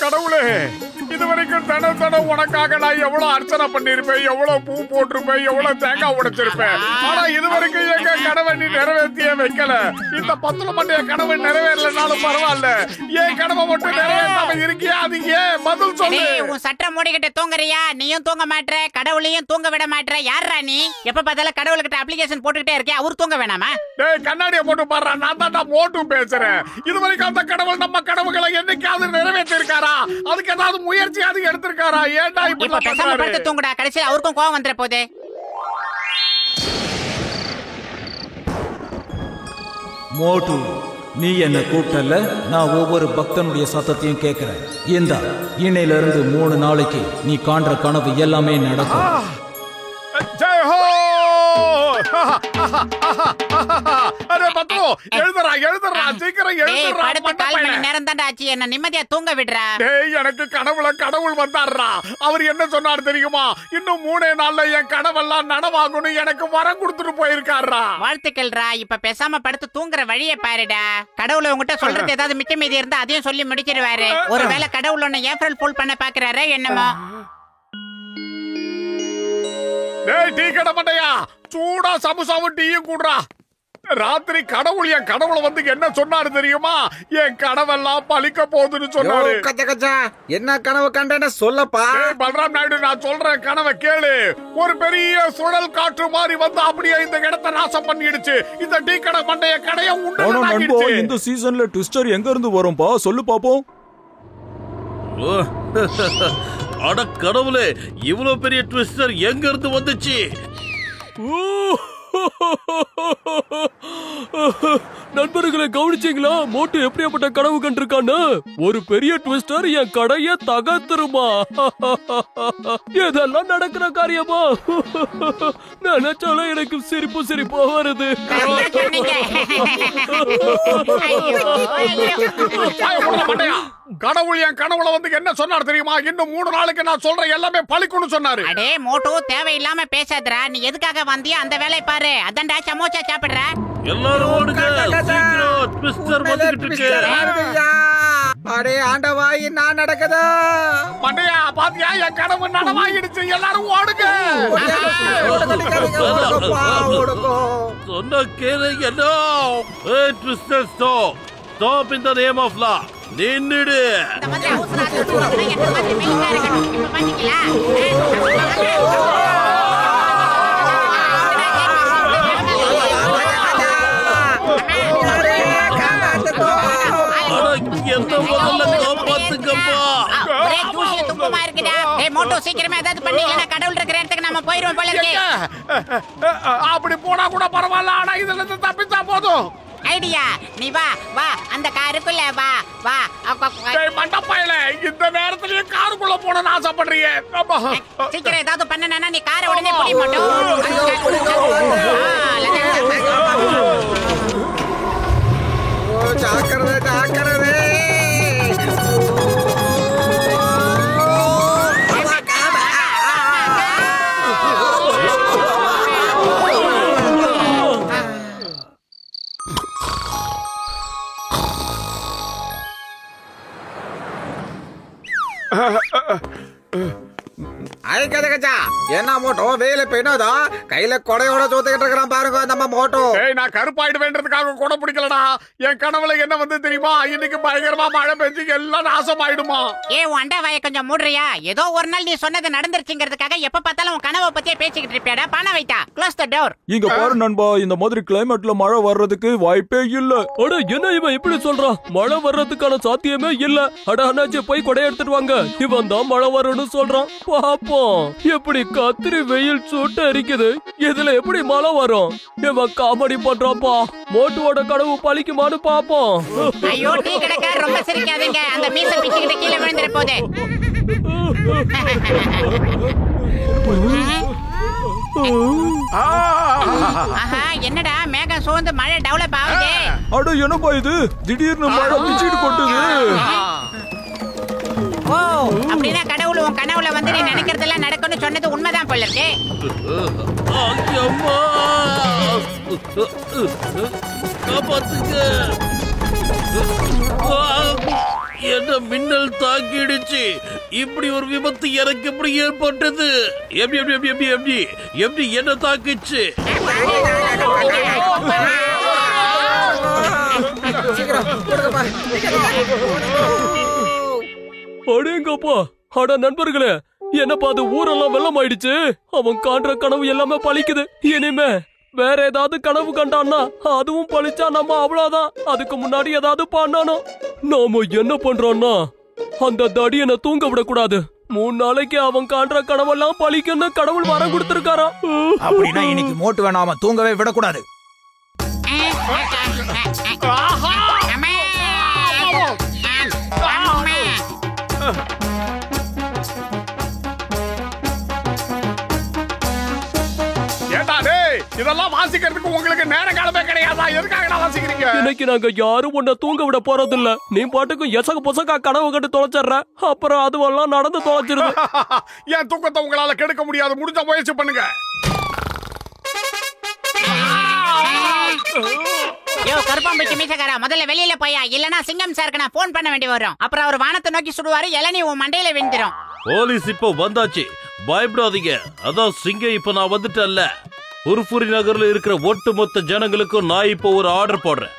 கடவுளே, இதுவரைக்கும் தினம் உனக்காக நான் எவ்வளவு அர்ச்சனை பண்ணிருப்பேன், எவ்வளவு பூ போட்டிருப்பேன், எவ்வளவு தேங்காய் உடைச்சிருப்பேன். ஆனா இதுவரைக்கும் எங்க கனவை நீ நிறைவேற்றியே வைக்கல. இந்த 10 மணிய கனவை நிறைவேறலனாலும் பரவாயில்ல, என் கனவை மட்டும் நிறைவேற்றாம இருக்கியா? அது ஏன்? பதில் சொல்லு. உன் சட்டை மூடிக்கிட்டு தூங்குறியா? நீயும் தூங்க மாட்ற, கடவுளையும் தூங்க விட மாட்ற. யாரா நீ? எப்ப பார்த்தாலும் கடவுள்கிட்ட அப்ளிகேஷன் போட்டுக்கிட்டே இருக்கே, அவர் தூங்க வேணாமா? டேய், கண்ணாடியை போட்டு பாடுறா. நான் தான் மோட்டு பேசுறேன். இதுவரைக்கும் அந்த கடவுள் நம்ம கடவுள்களை என்னைக்காவது நிறைவேற்றி இருக்காரா? அதுக்கு ஏதாவது முயற்சியாவது எடுத்திருக்காரா? ஏன்டா இப்ப பேசாம படுத்து தூங்குடா, கடைசியில் அவருக்கும் கோவம் வந்துற போதே. மோட்டு, நீ என்ன கூப்பிட்டல, நான் ஒவ்வொரு பக்தனுடைய சத்தத்தையும் கேட்கிறேன். இந்த இன்னையில இருந்து 3 நாளைக்கு நீ காண்ற கனவு எல்லாமே நடக்கும். ஜெய் ஹோ! அரே பத்து, எழுதுறா சீக்கிரம் எழுதுறா. படுத்து 1/4 மணி நேரம் தான்டா ஆச்சு, என்ன நிம்மதியா தூங்க விடுறா. டேய், எனக்கு கனவுல கடவுள் வந்தாருடா. அவர் என்ன சொன்னார் தெரியுமா? இன்னும் 3 நாள்ல என் கனவெல்லாம் நனவாகணும், எனக்கு வரம் கொடுத்துட்டு போயிருக்காருடா. வாழ்த்துக்கள்ரா. இப்ப பேசாம படுத்து தூங்குற வழியை பாருடா. கடவுள் உங்ககிட்ட சொல்றது ஏதாவது மிச்ச மீதி இருந்தா அதையும் சொல்லி முடிச்சிருவாரு. ஒருவேளை கடவுள் உன்னை ஏப்ரல் ஃபுல் பண்ண பாக்குறாரு என்னமோ. டேய், டீ கடை மண்டையா, சூடா சமுசாவும் டீயும் கூடுறா. ராத்திரி கடவுள் என் கடவுளை வந்து என்ன சொன்னாரு தெரியுமா? என் கனவெல்லாம் பலிக்க போகுதுன்னு சொன்னாரு. என்ன கனவு கண்டேன்னு சொல்லப்பா. பல்ராம் நாயுடு, நான் சொல்றேன், கனவை கேளு. ஒரு பெரிய சுழல் காற்று மாதிரி வந்து அப்படியே இந்த இடத்தை நாசம் பண்ணிடுச்சு. இந்த டீ கடை மண்டைய கடைய உண்டு. இந்த சீசன்ல ட்விஸ்டர் எங்க இருந்து வரும்பா? சொல்லு பாப்போம். அட கடவுளே, இவ்வளவு பெரிய ட்விஸ்டர் எங்க இருந்து வந்துச்சு? நண்பர்களை கவனிச்சீங்களா? மோட்டு எப்படியாப்பட்ட கனவு கண்டிருக்கான்னு? ஒரு பெரிய ட்விஸ்டர் என் கடைய தகர்த்துருமா? இதெல்லாம் நடக்கிற காரியமா? நினைச்சாலும் எனக்கு சிரிப்பா வருது. கடவுள் என் கனவுல வந்து என்ன சொன்னார் தெரியுமா? இன்னும் 3 நாளைக்கு நான் சொல்ற எல்லாமே பலிக்கும்னு சொன்னாரு. அடே மோட்டு, தேவையில்லாம பேசாதடா. நீ எதுக்காக வந்தியா அந்த வேலையை பாரு. அதான்டா சமோசா சாப்பிடுற. எல்லாரும் ஓடுங்க, சீக்கிரம் ட்விஸ்டர் வந்துகிட்டு இருக்கு. அடே ஆண்டவா, என்ன நடக்குது? மண்டையா, பாத்தியா? என் கனவு நனவாயிடுச்சு. எல்லாரும் ஓடுங்க. சொன்ன கேளுங்க. Twister stop in the name of law. நின்னுடு. இந்த மாதிரி அவசரத்துல தூங்குறதுனா என்ன மாதிரி மெயினா இருக்கணும். இப்ப பாத்தீங்களா? எந்த முதல்ல காப்பாத்துங்கப்பா. ஒரே தூசிய துப்பமா இருக்குடா. ஏய் மோட்டோ, சீக்கிரமா ஏதாவது பண்ணி, இல்லனா கடவுள் இருக்கிற இடத்துக்கு நாம போயிடுவோம் போல இருக்கு. அப்படி போனா கூட பரவாயில்ல, ஆனா இதுல இருந்து தப்பிச்சா போதும். ஐடியா, நீ வா அந்த காருக்குள்ள வா. டேய் மண்டப்பையில, இந்த நேரத்துலயே காருக்குள்ள போறேன்னு ஆசைப்படுறீங்க? சீக்கிரம் ஏதாவது பண்ணனா நீ காரை உடனே புடி மோட்டோ. ஜாக்கிரதை. என்ன மோட்டோ வேலை பெய்யாதா? கையில கொடையோட சோத்துக்கிட்டு இருக்கிறான் பாருங்க நம்ம மோட்டோ. நான் கருப்பாயிடுவேன்றதுக்காக கொடை பிடிக்கலடா. என் கனவுல என்ன வந்து தெரியுமா? இன்னைக்கு பயங்கரமா மழை பெஞ்சு எல்லாம் நாசமாயிடுமா. உன் அண்டா வாயை கொஞ்சம் மூடுறியா? ஏதோ ஒரு நாள் நீ சொன்னது நடந்துருச்சுங்கிறதுக்காக எப்ப பார்த்தாலும் உன் கனவை பத்தியே பேசிக்கிட்டு இருப்பியாடா. பணம் வைட்டா, க்ளோஸ் தி டோர். இங்க பாரு நண்பா, இந்த மாதிரி கிளைமேட்ல மழை வர்றதுக்கு வாய்ப்பே இல்ல. அட என்ன இவன் இப்படி சொல்றான்? மழை வர்றதுக்கான சாத்தியமே இல்ல. அட அண்ணாச்சி, போய் கொடை எடுத்துட்டு வாங்க. இவன் தான் மழை வரும்னு சொல்றான். பாப்போம். எப்படி கத்திரி வெயில் சுட்டு அரிக்குது, இதுல எப்படி மழை வரும்? இவன் காமெடி பண்றாப்பா. மோட்டுவோட கனவு பலிக்குமான்னு பாப்போம். ஐயோ, டீ கடைக்காரர் ரொம்ப சிரிக்காதீங்க. அந்த மீசை பிச்சுக்கிட்டு கீழே விழுந்துற போதே. என்னடா மேகம் சோர்ந்து மழை டெவலப் ஆகுது? அட என்னப்பா இது, திடீர்னு மழை பிச்சுட்டு கொட்டுது. ஓ, அப்படின்னா கடவுள் உன் கனவுல வந்து நீ நினைக்கிறதெல்லாம் நடக்கும்னு சொன்னது உண்மைதான் போல இருக்கு. என்ன மின்னல் தாக்கிடுச்சு. இப்படி ஒரு விபத்து எனக்கு எப்படி ஏற்பட்டது? எப்படி எப்படி எப்படி எப்படி எப்படி எப்படி என்ன தாக்குச்சு? அடேங்கப்பா, அட நண்பர்களே, என்னப்பா அது ஊரெல்லாம் வெள்ளம் ஆயிடுச்சு. அவன் காண்ற கனவு எல்லாமே பழிக்குது. இனிமே வேற ஏதாவது கனவு கண்டான்னா அதுவும் பழிச்சா நம்ம அவ்வளவுதான். அதுக்கு முன்னாடி ஏதாவது பண்ணானோ. நாம என்ன பண்றோம்னா அந்த தடியனை தூங்க விடக்கூடாது. 3 நாளைக்கு அவன் காண்ற கனவெல்லாம் பழிக்குன்னு கடவுள் வரம் கொடுத்திருக்காரா. அப்படின்னா இன்னைக்கு மோட்டு வேணாம தூங்கவே விடக்கூடாது. இதெல்லாம் வாசிக்கிறதுக்கு உங்களுக்கு நேர காலமே கிடையாதா? எதுக்காக வாசிக்கிறீங்க? இன்னைக்கு நாங்க யாரும் உன்னை தூங்க விட போறதில்ல. நீ பாட்டுக்கும் எசக பொசக்கா கனவு கண்டு தொலைச்சிடுற. அப்புறம் அதுவெல்லாம் நடந்து தொலைச்சிருது. என் தூக்கத்தை உங்களால கெடுக்க முடியாது. முடிஞ்ச முயற்சி பண்ணுங்க. யோ கருப்பாம்பூச்சி மீசக்காரா, முதல்ல வெளியில போயா, இல்லனா சிங்கம் சாருக்கு நான் போன் பண்ண வேண்டி வரும். அப்புறம் அவர் வானத்தை நோக்கி சுடுவாரு, இளநீ உன் மண்டையில விழுந்துரும். போலீஸ் இப்போ வந்தாச்சு, பயப்படாதீங்க. அதான் சிங்கம் இப்ப நான் வந்துட்டேன்ல. புர்புரி நகர்ல இருக்கிற ஒட்டுமொத்த ஜனங்களுக்கும் நான் இப்போ ஒரு ஆர்டர் போடுறேன்.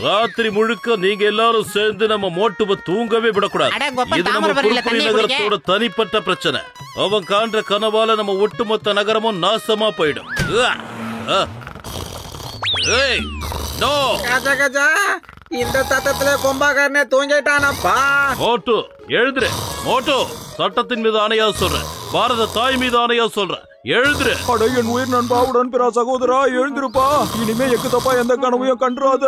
ராத்திரி முழுக்க நீங்க எல்லாரும் சேர்ந்து நம்ம மோட்டுவை தூங்கவே விடக்கூடாது. இது நம்ம புர்புரி நகரத்தோட தனிப்பட்ட பிரச்சனை. அவன் காண்ற கனவால நம்ம ஒட்டுமொத்த நகரமும் நாசமா போயிடும். இந்த சத்தத்துல கும்பகர்ணே தூங்கிட்டானப்பா. மோட்டு எழுதுற. மோட்டு, சட்டத்தின் மீது ஆணையா சொல்றேன், பாரத தாய் மீது ஆணையா சொல்றேன், எழுதுற. என் உயிர் நண்பாவுடன் பிற சகோதரா, எழுந்திருப்பா. இனிமே எக்கு தப்பா எந்த கனவையும் கண்டுறாத.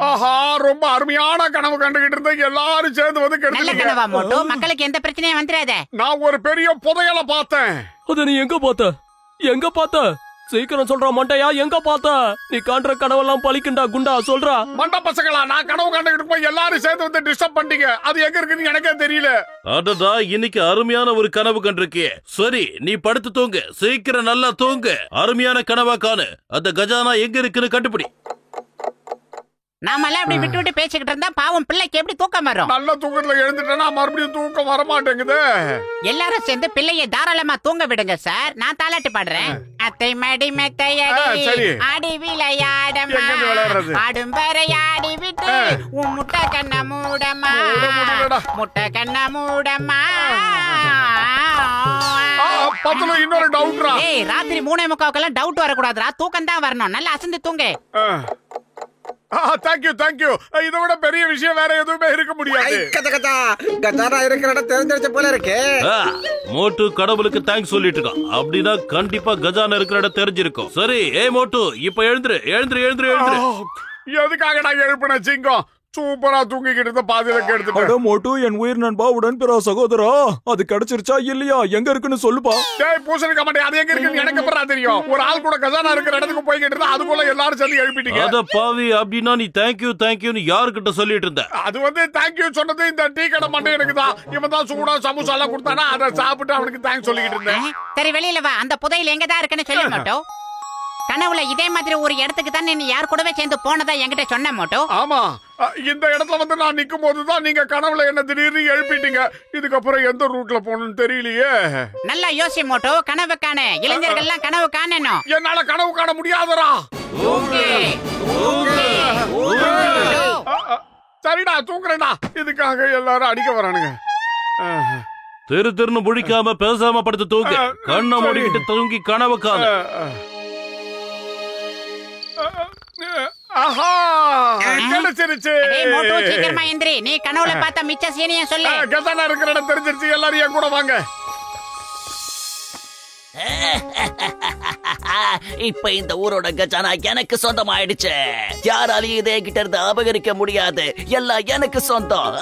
ஆஹா, ரொம்ப அருமையான கனவு கண்டுகிட்டு இருந்த எல்லாரும் சேர்ந்து வந்து கெடுத்துட்டீங்க. மக்களுக்கு எந்த பிரச்சனையும் வந்துடாத. நான் ஒரு பெரிய புதையலை பார்த்தேன். அத நீ எங்க பார்த்த? எங்க பார்த்த? சீக்கிரம் சொல்றா மண்டையா, எங்க பார்த்த? நீ காண்ற கனவெல்லாம் பழிக்குண்டா குண்டா, சொல்றா. மண்ட பசங்களா, நான் கனவு கண்டுகிட்டு போய் எல்லாரும் சேர்ந்து வந்து டிஸ்டர்ப் பண்ணிட்டீங்க. அது எங்க இருக்குன்னு எனக்கே தெரியல. அடடா, இன்னைக்கு அருமையான ஒரு கனவு கண்டிருக்கியே. சரி, நீ படுத்து தூங்கு, சீக்கிரம் நல்லா தூங்கு. அருமையான கனவா காணு. அந்த கஜானா எங்க இருக்குன்னு கண்டுபிடி. நாமெல்லாம் அப்படி விட்டு விட்டு பேசிக்கிட்டு இருந்தா பாவம் பிள்ளைக்கு எப்படி தூக்கம் வரும்? நல்ல தூக்கத்துல எழுந்துட்டேன்னா மறுபடியும் தூக்கம் வர மாட்டேங்குது. எல்லாரும் சேர்ந்து பிள்ளைய தாராளமா தூங்க விடுங்க சார். நான் தாலாட்டு பாடுறேன். அத்தை மடி மெத்தையடி ஆடி விளையாடமா, ஆடும் வரையாடி விட்டு உன் முட்டை கண்ண மூடமா, முட்டை கண்ண மூடமா. இன்னொரு டவுட்ரா. ஏய், ராத்திரி 3:45 டவுட் வரக்கூடாதுரா, தூக்கம் தான் வரணும். நல்லா அசந்து தூங்கு. தேங்க்யூ. இதை விட பெரிய விஷயம் வேற எதுவுமே இருக்க முடியாது. கஜானா இருக்கிற இடம் தெரிஞ்சிருச்ச போல இருக்கு. மோட்டு கடவுளுக்கு தேங்க்ஸ் சொல்லிட்டு இருக்கான். அப்படின்னா கண்டிப்பா கஜானா இருக்கிற இடம் தெரிஞ்சிருக்கும். சரி, மோட்டு இப்ப எழுந்துரு. எதுக்காக நான் எழுப்பின சிங்கம்? சூப்பரா தூங்கிக்கிட்டு இருந்த பாதியில கெடுத்துட்டேன். மோட்டு, என் உயிர் நண்பா உடன் பிற சகோதரா, அது கிடைச்சிருச்சா இல்லையா? எங்க இருக்குன்னு சொல்லுப்பா. டேய் பூசணிக்க மாட்டே, அது எங்க இருக்குன்னு எனக்கு எப்பறா தெரியும்? ஒரு ஆள் கூட கஜானா இருக்கிற இடத்துக்கு போய்கிட்டு இருந்தா அதுக்குள்ள எல்லாரும் சேர்ந்து எழுப்பிட்டீங்க. அத பாவி, அப்படின்னா நீ தேங்க்யூன்னு யாருக்கிட்ட சொல்லிட்டு இருந்த? அது வந்து தேங்க்யூ சொன்னது இந்த டீ கடை மண்டே எனக்கு தான். இவன் தான் சூடா சமோசா எல்லாம் கொடுத்தானா, அதை சாப்பிட்டு அவனுக்கு தேங்க்ஸ் சொல்லிக்கிட்டு இருந்தேன். சரி, வெளியில வா. அந்த புதையல் எங்க தான் இருக்குன்னு சொல்ல மாட்டோம். கனவுல இதே மாதிரி ஒரு இடத்துக்கு தான் நீ யார் கூடவே சேர்ந்து போனதா என்கிட்ட சொன்ன மோட்டோ. ஆமா, இந்த இடத்துல வந்து நான் நிக்கும் போதுதான் நீங்க கனவுல என்ன திடீர்னு எழுப்பிட்டீங்க. இதுக்கப்புறம் எந்த ரூட்ல போகணும்னு தெரியலையே. நல்லா யோசி மோட்டோ, கனவு காண. இளைஞர்கள் எல்லாம் கனவு காணணும். என்னால கனவு காண முடியாதரா. சரிடா, தூங்குறேன்டா. இதுக்காக எல்லாரும் அடிக்க வரானுங்க. திருன்னு முழிக்காம பேசாம படுத்து தூங்கு. கண்ணை மூடிக்கிட்டு தூங்கி கனவு காண. கிடைச்சிருச்சு. சீக்கிரமா எந்திரி. நீ கனவுல பார்த்த மிச்ச சீனிய சொல்லு. கஜானா இருக்கிற இடம் தெரிஞ்சிருச்சு. எல்லாரும் என் கூட வாங்க. இப்ப இந்த ஊரோட கஜானா எனக்கு சொந்தமாயிடுச்சு. யாராலையும் இதை கிட்ட இருந்து அபகரிக்க முடியாது. எல்லாம் எனக்கு சொந்தம்.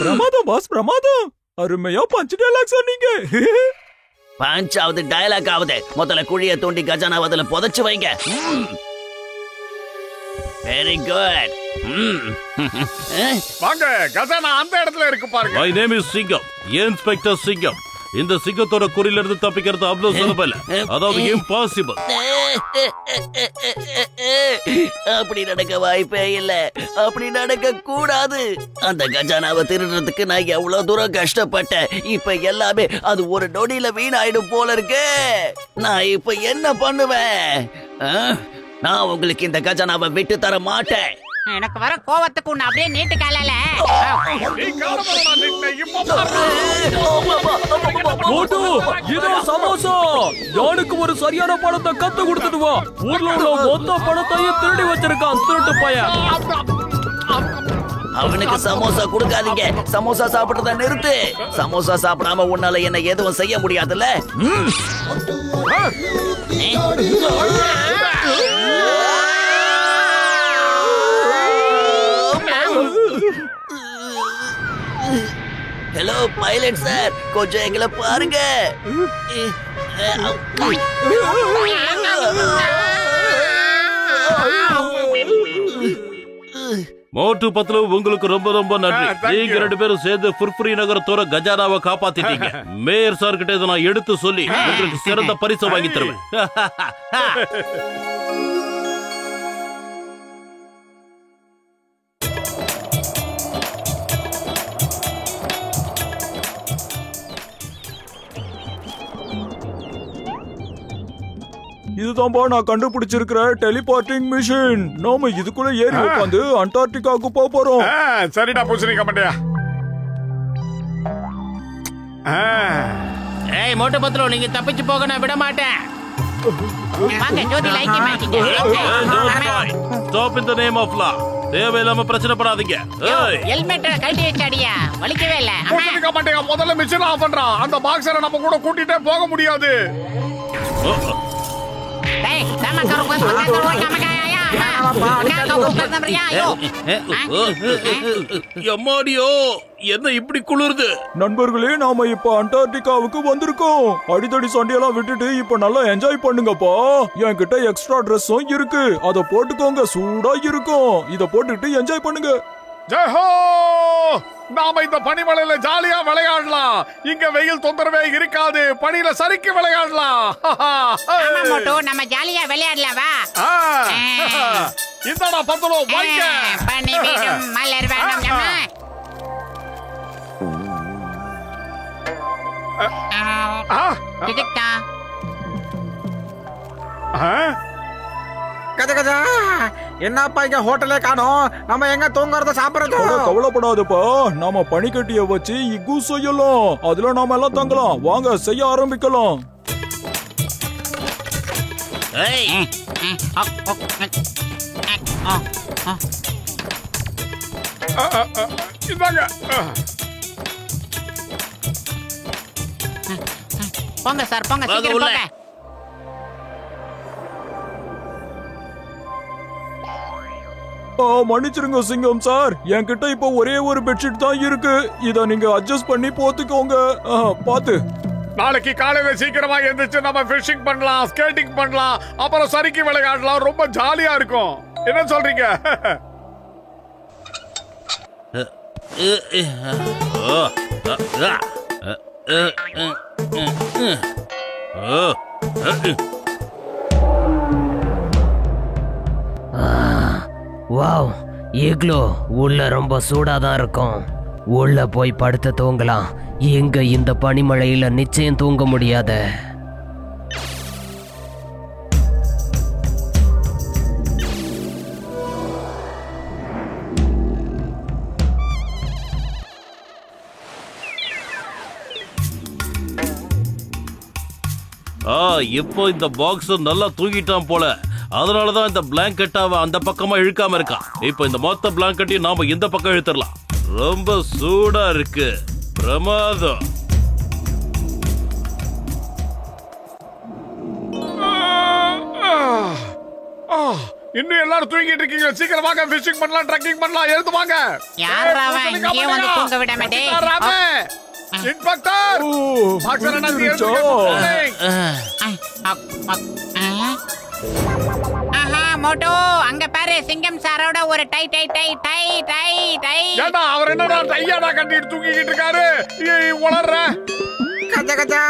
பிரமாதம் பாஸ், பிரமாதம். அருமையா பஞ்ச் டயலாக் சொன்னீங்க. பஞ்சாவது டயலாக் ஆகுது. முதல்ல குழிய தோண்டி கஜானா அதுல புதைச்சு வைங்க. Very good. வாங்க, கஜானா அந்த இடத்துல இருக்கு பாருங்க. My name is சிங்கம், இன்ஸ்பெக்டர் சிங்கம். இந்த சிங்கத்தோட குறியில இருந்து தப்பிக்கிறது அவ்வளவு சுலபம் இல்ல. அதாவது இம்பாசிபிள். அப்படி நடக்க வாய்ப்பே இல்ல. அப்படி நடக்க கூடாது. அந்த கஜானாவை திருடுறதுக்கு நான் எவ்வளவு தூரம் கஷ்டப்பட்டேன். இப்ப எல்லாமே அது ஒரு நொடியில வீணாயிடும் போல இருக்கு. நான் இப்ப என்ன பண்ணுவேன்? நான் உங்களுக்கு இந்த கஜானாவை விட்டு தர மாட்டேன். எனக்கு வர கோவத்துக்கு உன்னை அப்படியே நீட்டு காலால. மோட்டு, இதோ சமோசா. யானுக்கு ஒரு சரியான பணத்தை கத்து கொடுத்துட்டு வா. ஊர்ல உள்ள மொத்த பணத்தையும் திருடி வச்சிருக்கான் திருட்டு பையன். அவனுக்கு சமோசா கொடுக்காதீங்க. சமோசா சாப்பிடுறத நிறுத்து. சமோசா சாப்பிடாம உன்னால என்ன எதுவும் செய்ய முடியாதுல்ல. ஹலோ பைலட் சார், கொஞ்சம் எங்களை பாருங்க. மோட்டு பத்லு, உங்களுக்கு ரொம்ப ரொம்ப நன்றி. நீங்க 2 பேரும் சேர்ந்து ஃபுர்ஃபுரி நகரத்தோட கஜானாவை காப்பாத்திட்டீங்க. மேயர் சார் கிட்ட இதை நான் எடுத்து சொல்லி உங்களுக்கு சிறந்த பரிசு வாங்கி தருவேன். இதுதான்பா நான் கண்டுபிடிச்சிருக்கிற டெலிபோர்ட்டிங் மிஷின். நாம இதுக்குள்ள ஏறி உட்காந்து அண்டார்டிகாவுக்கு போக போறோம். சரிடா பூசணிக்கா மண்டையா. ஏய் மோட்டு பத்லு, நீங்க தப்பிச்சு போக நான் விட மாட்டேன். வாங்க ஜோதி லைக்கி மாட்டீங்க. Stop in the name of law. தேவையில்லாம பிரச்சனை பண்ணாதீங்க. ஹெல்மெட் கழட்டி வச்சாடியா, வலிக்கவே இல்ல. பூசணிக்கா மண்டையா முதல்ல மிஷின் ஆஃப் பண்றான். அந்த பாக்ஸரை நம்ம கூட கூட்டிட்டே போக முடியாது. எம்மாடியோ, என்ன இப்படி குளிருது? நண்பர்களே, நாம இப்ப அண்டார்டிகாவுக்கு வந்திருக்கோம். அடித்தடி சண்டையெல்லாம் விட்டுட்டு இப்ப நல்லா என்ஜாய் பண்ணுங்கப்பா. என்கிட்ட எக்ஸ்ட்ரா ட்ரெஸ்ஸும் இருக்கு, அத போட்டுக்கோங்க. சூடா இருக்கும். இத போட்டுட்டு என்ஜாய் பண்ணுங்க. ஜெயஹோ! நாம இந்த பனிமலையில ஜாலியா விளையாடலாம். இங்க வெயில் தொந்தரவே இருக்காது. பனியில சரிக்கு விளையாடலாம். ஆமா மோட்டு, நம்ம ஜாலியா விளையாடலாம் வா. இந்தடா பத்லு, வாங்க. பனி வீடும் மலர் வேணும் நம்ம. இதுக்கா கஜ கஜா, என்னப்பா இங்க ஹோட்டலே காணோம். நம்ம எங்க தூங்குறத சாப்பிடுறது? கவலைப்படாதப்பா, நாம பனிக்கட்டிய வச்சு இக்கு செய்யலாம். அதுல நாம எல்லாம் தங்கலாம். வாங்க செய்ய ஆரம்பிக்கலாம். போங்க சார், போங்க சீக்கிரம் போங்க. மன்னிச்சிருங்க சிங்கம் சார், என்கிட்ட இப்ப ஒரே ஒரு பெட்ஷீட் தான் இருக்கு. இத நீங்க அட்ஜஸ்ட் பண்ணி போத்துக்கோங்க. பாத்து. நாளைக்கு காலையில சீக்கிரமா எந்திரிச்சு நம்ம ஃபிஷிங் பண்ணலாம், ஸ்கேட்டிங் பண்ணலாம், அப்புறம் சரிக்கு விளையாடலாம். ரொம்ப ஜாலியா இருக்கும். என்ன சொல்றீங்க? வாவ், இக்லோ உள்ள ரொம்ப சூடாதான் இருக்கும். உள்ள போய் படுத்து தூங்கலாம். எங்க இந்த பனிமழையில நிச்சயம் தூங்க முடியாத. இப்போ இந்த பாக்ஸ் நல்லா தூங்கிட்டான் போல. அதனாலதான் இந்த பிளாங்கெட்டாவை அந்த பக்கமா இழுக்காம இருக்கான். இப்ப இந்த மொத்த பிளாங்கெட்டையும் நாம இந்த பக்கம் இழுத்துடலாம். ரொம்ப சூடா இருக்கு. பிரமாதம். இன்னும் எல்லாரும் தூங்கிட்டு இருக்கீங்க. சீக்கிரம் வாங்க, ஃபிஷிங் பண்ணலாம், ட்ரக்கிங் பண்ணலாம். எழுந்து வாங்க. யாரா அவன்? இங்கே வந்து தூங்க விட மாட்டேன். இன்ஸ்பெக்டர், பாக்ஸர் அண்ணா எழுந்து. ஆஹா மோட்டு, அங்க பாரு சிங்கம் சாரோட ஒரு tie tie tie tie tie tie. ஏண்டா அவர் என்னடா டையாடா கட்டிட்டு தூங்கிட்டு இருக்காரு? உளறற. கஜ கஜா,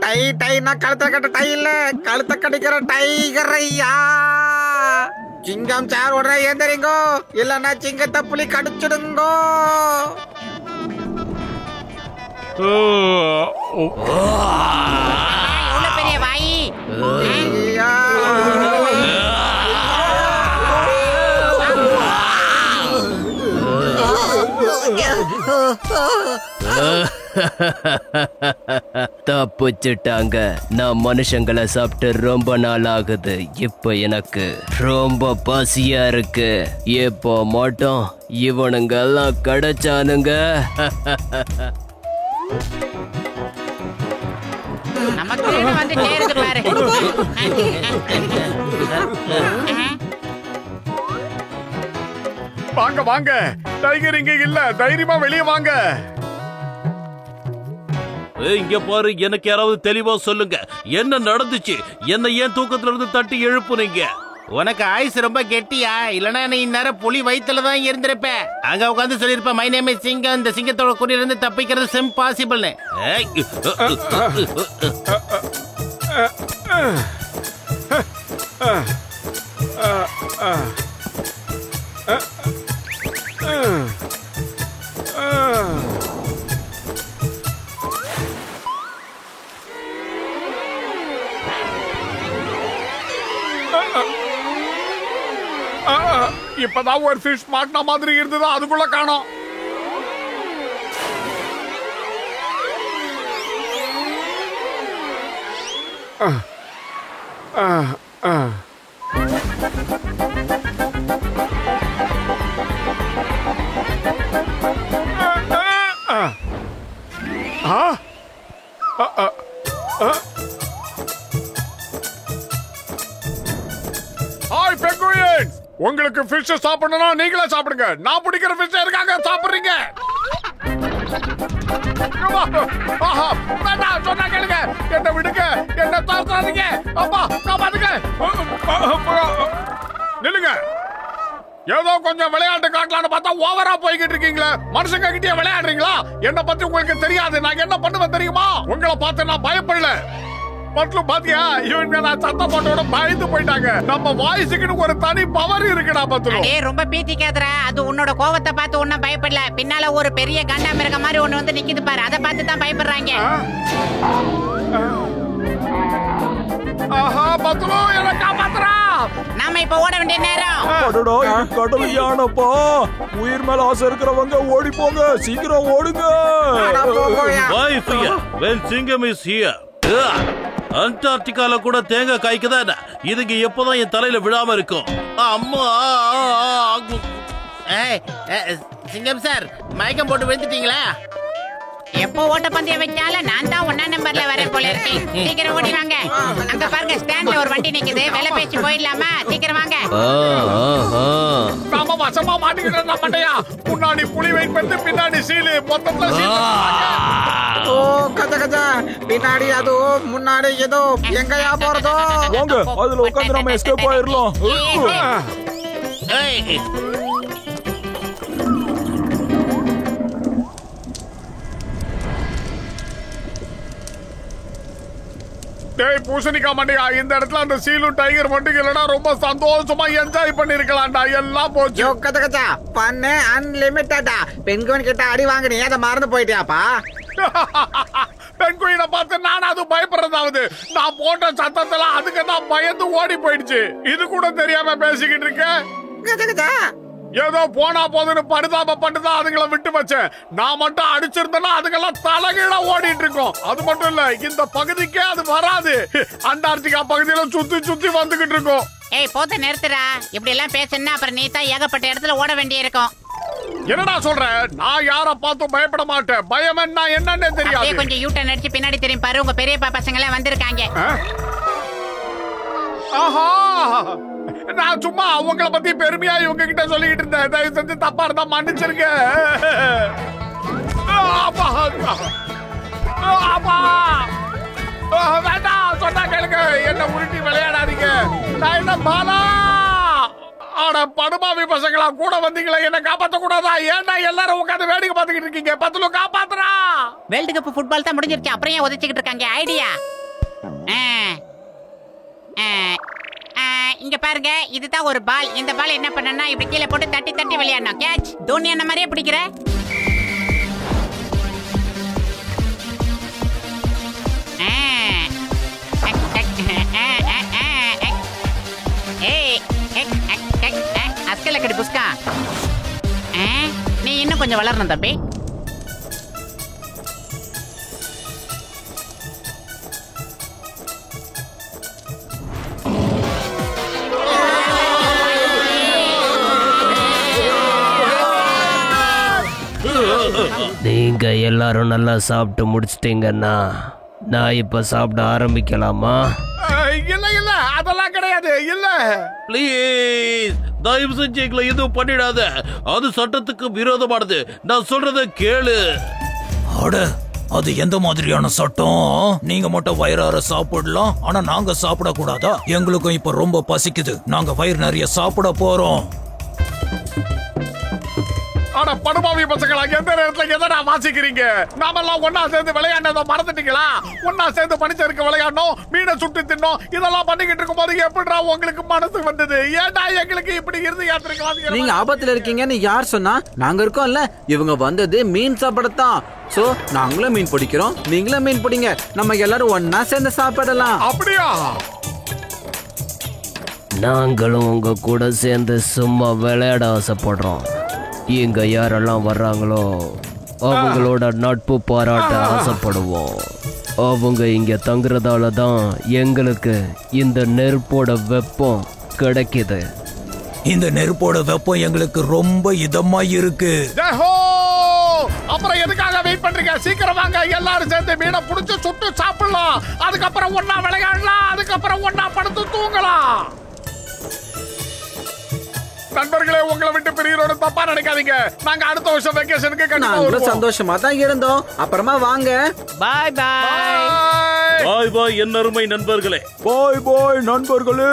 டை டைனா கழுத்தை கட்ட டை இல்ல, கழுத்தை கடிக்கிற டைகர் ஐயா. சிங்கம் சார் உடனே ஏந்தறிங்கோ, இல்லன்னா சிங்கத்தை புலி கடிச்சிடுங்கோ. எவ்வளவு பெரிய வாய்! தப்பிச்சிட்டாங்க. நான் மனுஷங்களை சாப்பிட்டு ரொம்ப நாள் ஆகுது. இப்ப எனக்கு ரொம்ப பசியா இருக்கு. இப்போ மட்டும் இவனுங்க எல்லாம் கிடைச்சானுங்க. நமக்கு வந்து சேருது பாரு. வாங்க வாங்க, டைகர் இங்க இல்ல, தைரியமா வெளியே வாங்க. இங்க பாரு, எனக்கு யாராவது தெளிவா சொல்லுங்க, என்ன நடந்துச்சு? என்ன ஏன் தூக்கத்துல இருந்து தட்டி எழுப்புனீங்க? உனக்கு ஆயுசு ரொம்ப கெட்டியா? இல்லனா நீ இந்நேரம் புலி வயித்துல தான் இருந்திருப்ப. அங்க உட்காந்து சொல்லிருப்ப, மை நேம் இஸ் சிங்கம், இந்த சிங்கத்தோட குடியிலிருந்து தப்பிக்கிறது இம்பாசிபிள்னு. இப்பதான் ஒரு ஃபிஷ் மாட்டின மாதிரி இருந்தது, அதுக்குள்ள காணோம். ஹாய் பெங்குயின்ஸ், உங்களுக்கு ஃபிஷ் சாப்பிடணும்னா நீங்களே சாப்பிடுங்க. நான் பிடிக்கிற ஃபிஷ் இருக்காங்க, சாப்பிடுறீங்க. சொன்னா கேளுங்க, என்ன விடுங்க, என்ன தாக்காதீங்க. அப்பா காப்பாத்துங்க. நில்லுங்க. ஏதோ கொஞ்சம் விளையாட்டு காட்டலான்னு பார்த்தா ஓவரா போய்கிட்டு இருக்கீங்களா? மனுஷங்க கிட்டே விளையாடுறீங்களா? என்ன பத்தி உங்களுக்கு தெரியாது. நான் என்ன பண்ணுவேன் தெரியுமா? உங்களை பார்த்து நான் பயப்படல. பட்லும் பாத்தியா, இவங்க நான் சத்தம் போட்டோட பயந்து போயிட்டாங்க. நம்ம வாய்ஸுக்குன்னு ஒரு தனி பவர் இருக்குடா பத்லு. டேய் ரொம்ப பீத்திக்காதடா. அது உன்னோட கோவத்தை பார்த்து ஒண்ணும் பயப்படல. பின்னால ஒரு பெரிய கண்டம் இருக்க மாதிரி ஒண்ணு வந்து நிக்குது பாரு, அதை பார்த்து தான் பயப்படுறாங்க. ஆஹா பத்லு, என்ன காப்பாத்துறா. நாம இப்ப ஓட வேண்டிய நேரம். அடடா, இது கடல் யானைப்பா. உயிர் மேல ஆசை இருக்கிறவங்க ஓடி போங்க, சீக்கிரம் ஓடுங்க. Why fear when Singam is here? அண்டார்டிகால கூட தேங்காய் காய்க்குதா? இதுக்கு எப்பதான் என் தலையில விழாம இருக்கும்? அம்மா, சிங்கம் சார், மயக்கம் போட்டு விழுந்துட்டீங்களா? எப்போ ஓட்டப்பந்தயம் வச்சாலும் நான் தான் 1ஆம் நம்பர்ல வரேன் போல இருக்கு. சீக்கிரம் ஓடி வாங்க. அங்க பாருங்க, ஸ்டாண்ட்ல ஒரு வண்டி நிக்குது. வேலை பேசி போயிடலாமா? சீக்கிரம் வாங்க. நாம வசமா மாட்டிக்கிட்டா மண்டையா. முன்னாடி புலி வெயிட் பண்ணி, பின்னாடி சீலு, மொத்தத்துல சீலு. ஓ கஜா கஜா, பின்னாடி அது, முன்னாடி ஏதோ. எங்கயா போறதோ? வாங்க, அதுல உட்காந்து நம்ம எஸ்கேப் ஆயிரலாம். டேய் பூசணிக்கா மண்டையா, இந்த இடத்துல அந்த சீலும் டைகர் மட்டும் இல்லனா ரொம்ப சந்தோஷமா என்ஜாய் பண்ணிருக்கலாம்டா. எல்லாம் போச்சு. கஜா கஜா, பண்ணு அன்லிமிட்டடா. பெண்குயின் கிட்ட அடி வாங்கினே, அதை மறந்து போயிட்டியாப்பா? பெண்குயினை பார்த்து நான் அது பயப்படுறதாவது. நான் போட்ட சத்தத்துல அதுக்கு நான் பயந்து ஓடி போயிடுச்சு. இது கூட தெரியாம பேசிக்கிட்டு இருக்கேன். கஜா கஜா, ஏதோ போனா போதுன்னு படுதாபப்பட்டுதான் அதுங்களை விட்டு வச்சேன். நான் மட்டும் அடிச்சிருந்தேன்னா அதுக்கெல்லாம் தலைகீழா ஓடிட்டு இருக்கோம். அது மட்டும் இல்ல, இந்த பகுதிக்கே அது வராது. அண்டார்டிகா பகுதியில சுத்தி சுத்தி வந்துகிட்டு இருக்கோம். ஏய் போத நிறுத்துறா. இப்படி எல்லாம் பேசுனா அப்புறம் நீ தான் ஏகப்பட்ட இடத்துல ஓட வேண்டிய இருக்கும். என்னடா சொல்ற? நான் யார பார்த்தும் பயப்பட மாட்டேன். பயம் என்னன்னு தெரியாது. கொஞ்சம் யூட்டன் அடிச்சு பின்னாடி திரும்பி பாரு, உங்க பெரியப்பா பசங்க எல்லாம் வந்திருக்காங்க. ஆஹா, நான் சும்மா அவங்கள பத்தி பெருமையா இவங்க கிட்ட சொல்லிக்கிட்டு இருந்தேன். தயவு செஞ்சு தப்பா இருந்தா மன்னிச்சிருங்க. வேண்டாம், சொன்னா கேளுங்க. என்ன உருட்டி விளையாடாதீங்க. நான் என்ன பாலா? ஆனா படுமாவி பசங்களா கூட வந்தீங்களா? என்ன காப்பாத்த கூடாதா? ஏன்னா எல்லாரும் உட்காந்து வேடிக்கை பார்த்துக்கிட்டு இருக்கீங்க. பத்துல காப்பாத்துறா. வேர்ல்டு கப் ஃபுட்பால் தான் முடிஞ்சிருச்சு, அப்புறம் ஏன் உதச்சிக்கிட்டு இருக்காங்க? ஐடியா இங்க பாருங்க, இதுதான் ஒரு பால். இந்த பால் என்ன பண்ணனா இப்படி கீழே போட்டு தட்டி தட்டி விளையாடணும். கேட்ச். தோனி என்ன மாதிரியே பிடிக்கிற. அஸ்கல கடி புஸ்கா. நீ இன்னும் கொஞ்சம் வளரணும் தம்பி. நீங்க எல்லாரும் நல்லா சாப்பிட்டு முடிச்சிட்டீங்கன்னா நான் இப்ப சாப்பிட ஆரம்பிக்கலாமா? இல்ல இல்ல, அதெல்லாம் கிடையாது. இல்ல ப்ளீஸ் தயவு செஞ்சு எங்களை எதுவும் பண்ணிடாத. அது சட்டத்துக்கு விரோதமானது. நான் சொல்றத கேளு. அட, அது எந்த மாதிரியான சட்டம்? நீங்க மட்டும் வயிறார சாப்பிடலாம், ஆனா நாங்க சாப்பிட கூடாதா? எங்களுக்கும் இப்ப ரொம்ப பசிக்குது. நாங்க வயிறு நிறைய சாப்பிட போறோம். ஆனா படுபாவி பசங்களா, எந்த நேரத்துல எதனா வாசிக்கிறீங்க? நாமெல்லாம் ஒன்னா சேர்ந்து விளையாண்டதை மறந்துட்டீங்களா? ஒன்னா சேர்ந்து பனிச்சறுக்கு விளையாடணும், மீனை சுட்டு தின்னோம், இதெல்லாம் பண்ணிக்கிட்டு இருக்கும் போது எப்படிடா உங்களுக்கு மனசு வந்தது? ஏன்டா எங்களுக்கு இப்படி இருந்து யாத்திரைக்கு? நீங்க ஆபத்துல இருக்கீங்கன்னு யார் சொன்னா? நாங்க இருக்கோம்ல. இவங்க வந்தது மீன் சாப்பிடத்தான். சோ நாங்களும் மீன் பிடிக்கிறோம், நீங்களும் மீன் பிடிங்க. நம்ம எல்லாரும் ஒன்னா சேர்ந்து சாப்பிடலாம். அப்படியா? நாங்களும் உங்க கூட சேர்ந்து சும்மா விளையாட ஆசைப்படுறோம். இங்க யாரெல்லாம் வர்றாங்களோ அவங்களோட நட்பு பாராட்ட ஆசைப்படுவோம். அவங்க இங்க தங்குறதால தான் எங்களுக்கு இந்த நெருப்போட வெப்பம் கிடைக்குது. இந்த நெருப்போட வெப்பம் எங்களுக்கு ரொம்ப இதமா இருக்கு. அப்புறம் எதுக்காக வெயிட் பண்றீங்க? சீக்கிரம் வாங்க, எல்லாரும் சேர்ந்து மீனை புடிச்சு சுட்டு சாப்பிடலாம். அதுக்கப்புறம் ஒன்னா விளையாடலாம், அதுக்கப்புறம் ஒன்னா படுத்து தூங்கலாம். நண்பர்களே, உங்களை விட்டு பிரியோட தப்பா நினைக்காதீங்க. நாங்க அடுத்த வருஷம் வெக்கேஷனுக்கு கண்டிப்பா வருவோம். சந்தோஷமா தான் இருந்தோம். அப்புறமா வாங்க. பாய் பாய். பாய் பாய் என் அருமை நண்பர்களே. பாய் பாய் நண்பர்களே.